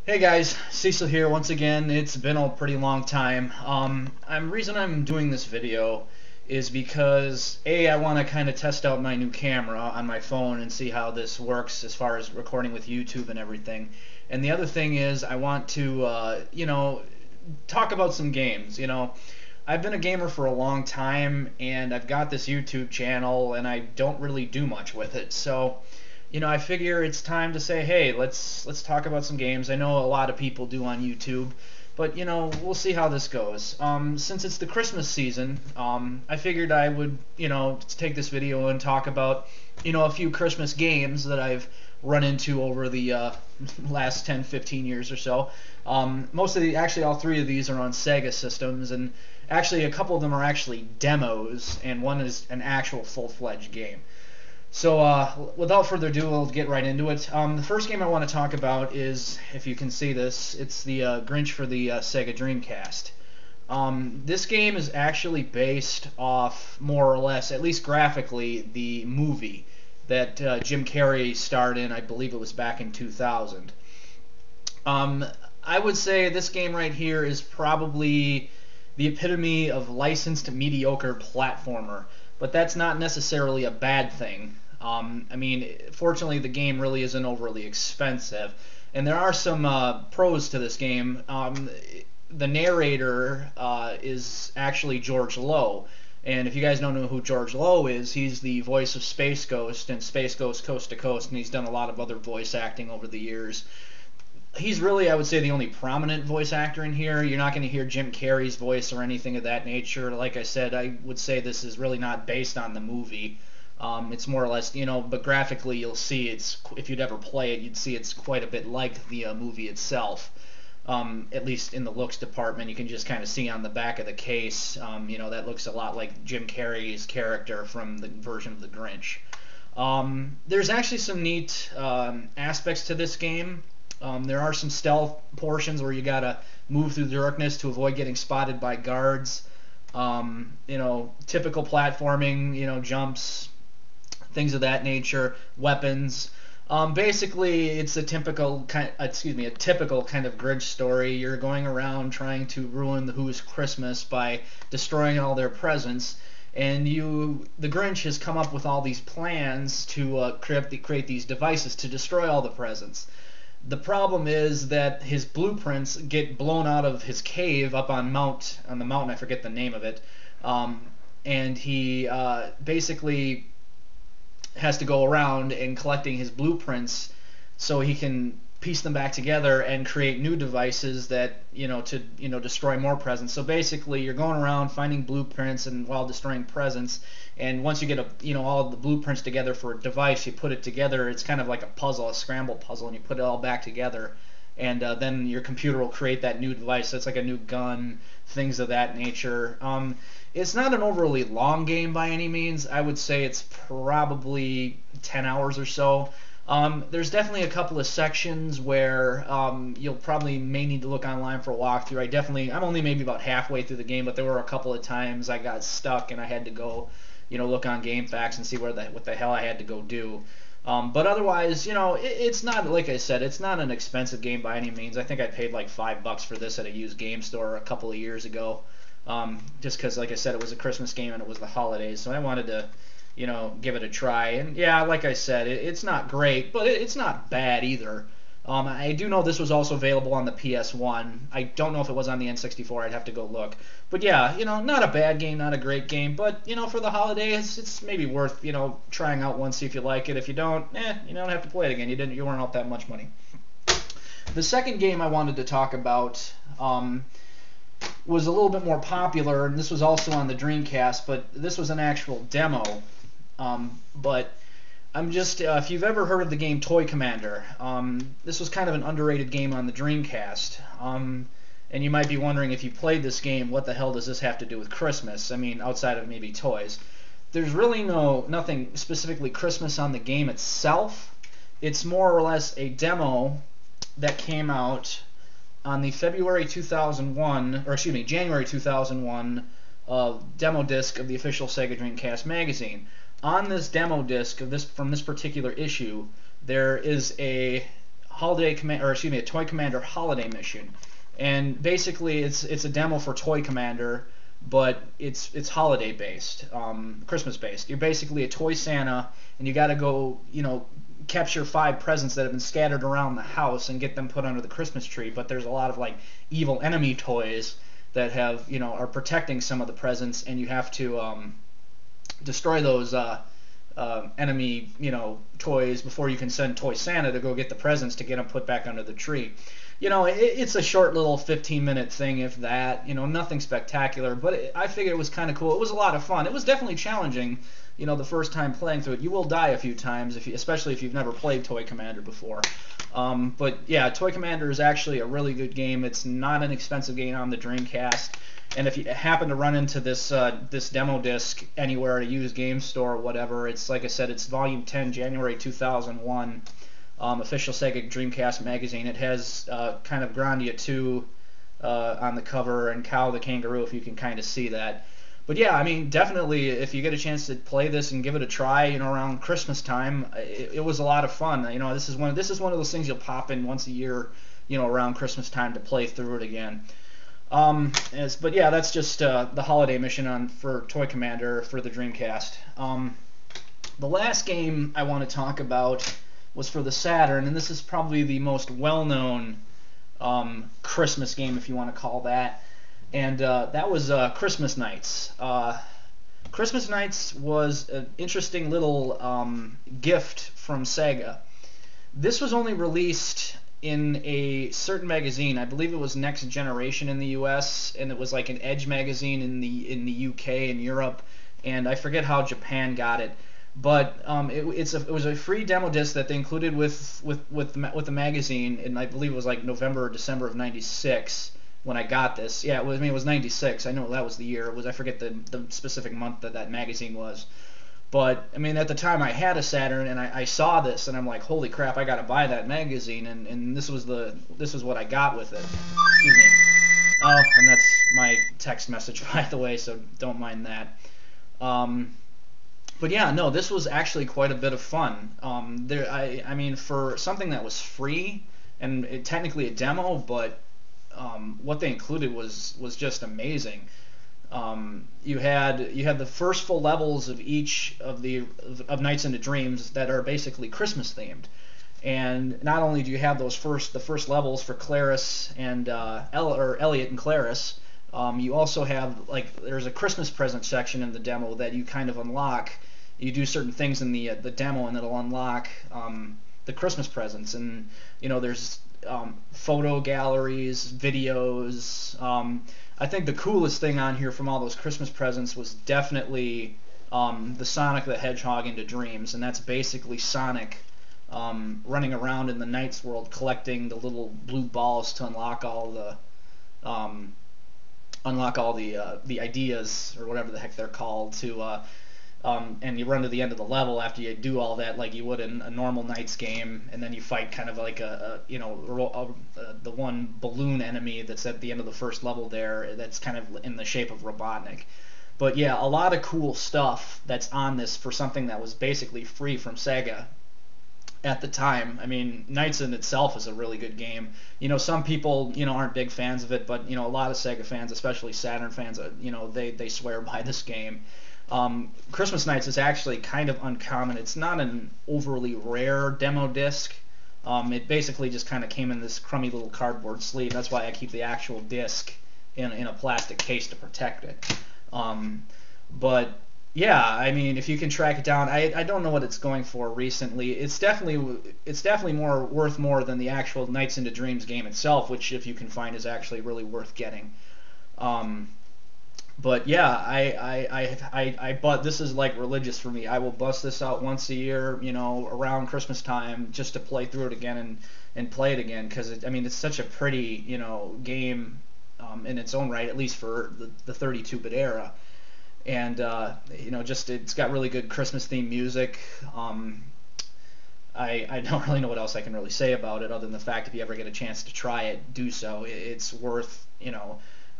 Hey guys, Cecil here once again. It's been a pretty long time. Reason I'm doing this video is because I want to kind of test out my new camera on my phone and see how this works as far as recording with YouTube and everything. And the other thing is I want to, talk about some games. I've been a gamer for a long time and I've got this YouTube channel and I don't really do much with it. So I figure it's time to say, hey, let's talk about some games. I know a lot of people do on YouTube, but we'll see how this goes. Since it's the Christmas season, I figured I would, take this video and talk about, a few Christmas games that I've run into over the last 10, 15 years or so. Actually, all three of these are on Sega systems, and actually a couple of them are actually demos, and one is an actual full-fledged game. So without further ado, we'll get right into it. The first game I want to talk about is, if you can see this, it's the Grinch for the Sega Dreamcast. This game is actually based off, more or less, at least graphically, the movie that Jim Carrey starred in. I believe it was back in 2000. I would say this game right here is probably the epitome of licensed mediocre platformer. But that's not necessarily a bad thing. Fortunately, the game really isn't overly expensive, and there are some pros to this game. The narrator is actually George Lowe, and if you guys don't know who George Lowe is, he's the voice of Space Ghost in Space Ghost Coast to Coast, and he's done a lot of other voice acting over the years. He's really, I would say, the only prominent voice actor in here. You're not going to hear Jim Carrey's voice or anything of that nature. Like I said, I would say this is really not based on the movie. It's more or less, but graphically you'll see if you'd ever play it, you'd see it's quite a bit like the movie itself. At least in the looks department, you can just kind of see on the back of the case, that looks a lot like Jim Carrey's character from the version of the Grinch. There's actually some neat aspects to this game. There are some stealth portions where you gotta move through the darkness to avoid getting spotted by guards. Typical platforming, jumps, things of that nature, weapons. Basically, it's a typical kind of Grinch story. You're going around trying to ruin the Who's Christmas by destroying all their presents, and the Grinch has come up with all these plans to create these devices to destroy all the presents. The problem is that his blueprints get blown out of his cave up on the mountain, I forget the name of it, and he basically has to go around and collecting his blueprints so he can piece them back together and create new devices that to destroy more presents. So basically, you're going around finding blueprints and while destroying presents. And once you get all the blueprints together for a device, you put it together. It's kind of like a puzzle, a scramble puzzle, and you put it all back together. And then your computer will create that new device. So it's like a new gun, things of that nature. It's not an overly long game by any means. I would say it's probably 10 hours or so. There's definitely a couple of sections where you'll probably may need to look online for a walkthrough. I'm only maybe about halfway through the game, but there were a couple of times I got stuck and I had to go, look on GameFAQs and see what the hell I had to go do. But otherwise, it's not, like I said, it's not an expensive game by any means. I think I paid like $5 for this at a used game store a couple of years ago, just because, like I said, it was a Christmas game and it was the holidays, so I wanted to give it a try. And yeah, like I said, it's not great, but it's not bad either. I do know this was also available on the PS1. I don't know if it was on the N64. I'd have to go look. But yeah, not a bad game, not a great game, but for the holidays, it's maybe worth trying out once, see if you like it. If you don't, you don't have to play it again. You weren't out that much money. The second game I wanted to talk about was a little bit more popular, and this was also on the Dreamcast, but this was an actual demo. But if you've ever heard of the game Toy Commander, this was kind of an underrated game on the Dreamcast. And you might be wondering, if you played this game, what the hell does this have to do with Christmas? I mean, outside of maybe toys. There's really nothing specifically Christmas on the game itself. It's more or less a demo that came out on the January 2001 demo disc of the official Sega Dreamcast magazine. On this demo disc from this particular issue, there is a a Toy Commander holiday mission, and basically it's a demo for Toy Commander, but it's holiday based, Christmas based. You're basically a toy Santa, and you got to go, capture 5 presents that have been scattered around the house and get them put under the Christmas tree. But there's a lot of like evil enemy toys that have, are protecting some of the presents, and you have to destroy those enemy, toys before you can send Toy Santa to go get the presents to get them put back under the tree. It's a short little 15-minute thing, if that. Nothing spectacular, but I figured it was kind of cool. It was a lot of fun. It was definitely challenging, the first time playing through it. You will die a few times, especially if you've never played Toy Commander before. But yeah, Toy Commander is actually a really good game. It's not an expensive game on the Dreamcast. And if you happen to run into this demo disc anywhere at a used game store or whatever, it's like I said, it's Volume 10, January 2001, official Sega Dreamcast magazine. It has kind of Grandia 2 on the cover and Cow the Kangaroo, if you can kind of see that. But yeah, I mean, definitely, if you get a chance to play this and give it a try, around Christmas time, it was a lot of fun. This is one of those things you'll pop in once a year, around Christmas time to play through it again. But yeah, that's just the holiday mission for Toy Commander for the Dreamcast. The last game I want to talk about was for the Saturn, and this is probably the most well-known Christmas game, if you want to call that. And that was Christmas Nights. Christmas Nights was an interesting little gift from Sega. This was only released in a certain magazine. I believe it was Next Generation in the U.S., and it was like an Edge magazine in the U.K. and Europe, and I forget how Japan got it. But it was a free demo disc that they included with the magazine, and I believe it was like November or December of '96 when I got this. Yeah, it was '96. I know that was the year. I forget the specific month that magazine was. But I mean, at the time I had a Saturn, and I saw this, and I'm like, holy crap, I gotta buy that magazine, and this was what I got with it. Excuse me. Oh, and that's my text message, by the way, so don't mind that. But yeah, no, this was actually quite a bit of fun. I mean, for something that was free and technically a demo, but what they included was just amazing. You had the first full levels of each of Nights into Dreams that are basically Christmas themed, and not only do you have the first levels for Claris and Elliot and Claris, you also have there's a Christmas present section in the demo that you kind of unlock. You do certain things in the demo, and it'll unlock the Christmas presents, and there's photo galleries, videos. I think the coolest thing on here from all those Christmas presents was definitely the Sonic the Hedgehog into Dreams, and that's basically Sonic running around in the Knights world collecting the little blue balls to unlock all the ideas, or whatever the heck they're called, to and you run to the end of the level after you do all that, like you would in a normal Knights game, and then you fight kind of like the one balloon enemy that's at the end of the first level there, that's kind of in the shape of Robotnik. But yeah, a lot of cool stuff that's on this for something that was basically free from Sega at the time. I mean, Knights in itself is a really good game. Some people, aren't big fans of it, but, a lot of Sega fans, especially Saturn fans, they swear by this game. Christmas Nights is actually kind of uncommon. It's not an overly rare demo disc. It basically just kind of came in this crummy little cardboard sleeve. That's why I keep the actual disc in a plastic case to protect it. But yeah, I mean, if you can track it down, I don't know what it's going for recently. It's definitely worth more than the actual Nights into Dreams game itself, which, if you can find, is actually really worth getting. But yeah, I bought this. Is like religious for me. I will bust this out once a year, around Christmas time, just to play through it again and play it again, because it's such a pretty game in its own right, at least for the 32-bit era, and just it's got really good Christmas themed music. I don't really know what else I can really say about it, other than the fact if you ever get a chance to try it, do so. It's worth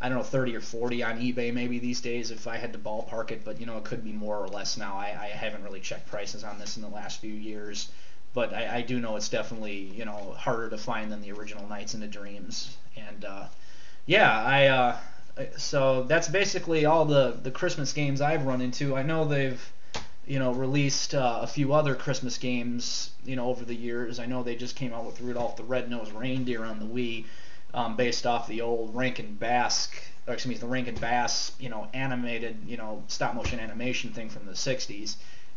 I don't know, 30 or 40 on eBay maybe these days if I had to ballpark it, but it could be more or less now. I haven't really checked prices on this in the last few years, but I do know it's definitely, you know, harder to find than the original Nights into Dreams. And yeah, so that's basically all the Christmas games I've run into. I know they've, you know, released a few other Christmas games, you know, over the years. I know they just came out with Rudolph the Red-Nosed Reindeer on the Wii, based off the old Rankin Bass, or excuse me, the Rankin Bass, you know, animated, you know, stop motion animation thing from the '60s,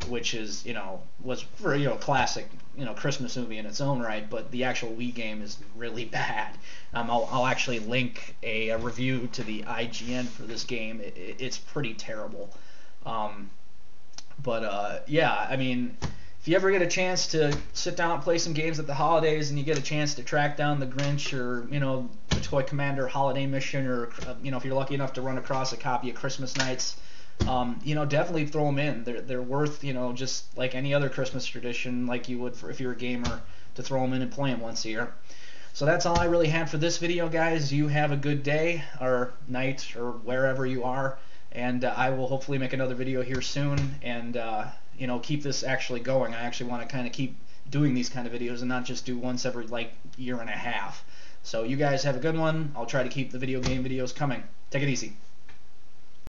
which is, you know, was for, you know, classic, you know, Christmas movie in its own right. But the actual Wii game is really bad. I'll actually link a review to the IGN for this game. It's pretty terrible. Um, but yeah, I mean, if you ever get a chance to sit down and play some games at the holidays, and you get a chance to track down the Grinch, or, you know, the Toy Commander Holiday Mission, or, you know, if you're lucky enough to run across a copy of Christmas Nights, you know, definitely throw them in. They're worth, you know, just like any other Christmas tradition, like you would for if you're a gamer, to throw them in and play them once a year. So that's all I really had for this video, guys. You have a good day or night or wherever you are, and I will hopefully make another video here soon, and you know, keep this actually going. I actually want to kind of keep doing these kind of videos and not just do once every like year and a half. So you guys have a good one. I'll try to keep the video game videos coming. Take it easy.